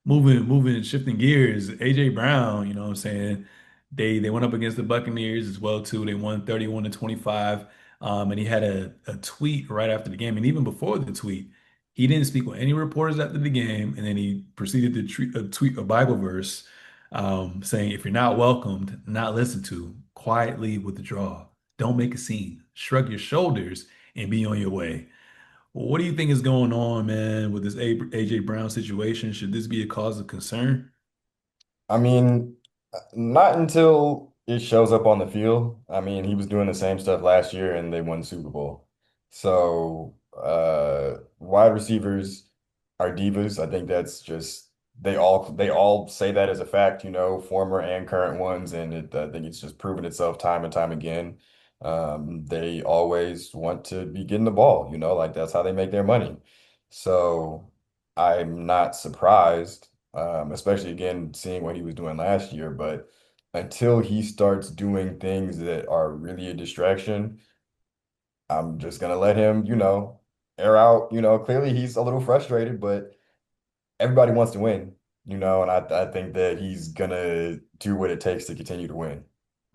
shifting gears. AJ Brown, you know what I'm saying? They went up against the Buccaneers as well too. They won 31 to 25. And he had a tweet right after the game, and even before the tweet, he didn't speak with any reporters after the game, and then he proceeded to tweet a Bible verse, saying, "If you're not welcomed, not listened to, quietly withdraw. Don't make a scene. Shrug your shoulders and be on your way." What do you think is going on, man, with this AJ Brown situation? Should this be a cause of concern? I mean, not until it shows up on the field. I mean, he was doing the same stuff last year and they won the Super Bowl. So, wide receivers are divas. I think that's just they all say that as a fact, former and current ones, and I think it's just proven itself time and time again. They always want to be getting the ball, like that's how they make their money. So, I'm not surprised especially again seeing what he was doing last year. But until he starts doing things that are really a distraction, I'm just gonna let him, air out. Clearly he's a little frustrated, but everybody wants to win, and I think that he's gonna do what it takes to continue to win.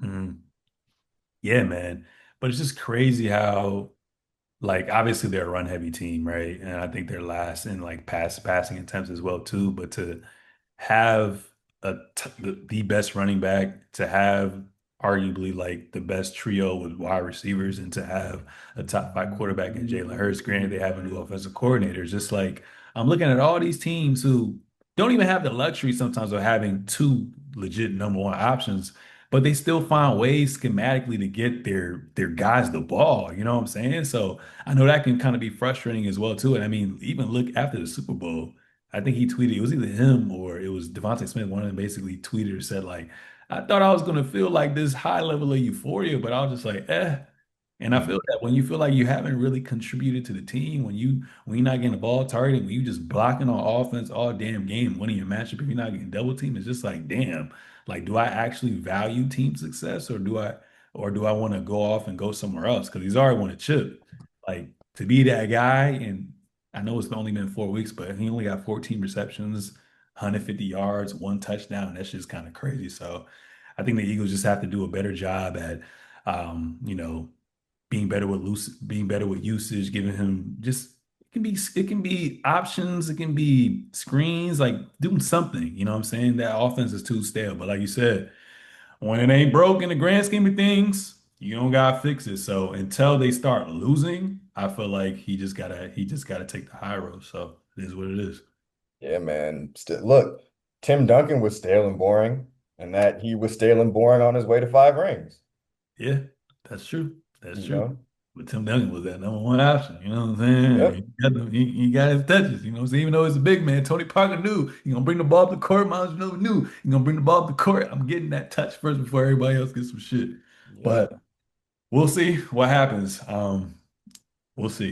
Mm, yeah, man. But it's just crazy how, like, obviously they're a run heavy team, right? And I think they're last in like passing attempts as well too. But to have the best running back, to have arguably like the best trio with wide receivers, and to have a top five quarterback in Jalen Hurts. Granted, they have a new offensive coordinator. It's just like I'm looking at all these teams who don't even have the luxury sometimes of having two legit number one options, but they still find ways schematically to get their guys the ball. You know what I'm saying? So I know that can kind of be frustrating as well too. And I mean, even look after the Super Bowl. I think he tweeted, it was either him or it was Devontae Smith. One of them basically tweeted or said, like, I thought I was gonna feel like this high level of euphoria, but I was just like, eh. And I Mm. feel that when you feel like you haven't really contributed to the team, when you're not getting the ball targeted, when you just blocking on offense all damn game, winning your matchup, if you're not getting double team, it's just like, damn, like, do I actually value team success, or do I want to go off and go somewhere else? Because he's already won a chip. Like, to be that guy, and I know it's only been 4 weeks, but he only got 14 receptions, 150 yards, one touchdown. That's just kind of crazy. So I think the Eagles just have to do a better job at, you know, being better with usage, giving him just it can be options, it can be screens, like doing something. You know what I'm saying? That offense is too stale. But like you said, when it ain't broke in the grand scheme of things, you don't gotta fix it. So until they start losing, I feel like he just gotta take the high road. So it is what it is. Yeah, man. Still, look, Tim Duncan was stale and boring, and that he was stale and boring on his way to 5 rings. Yeah, that's true. That's You true. know? But Tim Duncan was that number one option. You know what I'm saying? Yep. He got his touches. You know what I'm saying? Even though he's a big man, Tony Parker knew he gonna bring the ball up the court. Miles Miller knew he gonna bring the ball up the court. I'm getting that touch first before everybody else gets some shit. Yep. But we'll see what happens. We'll see.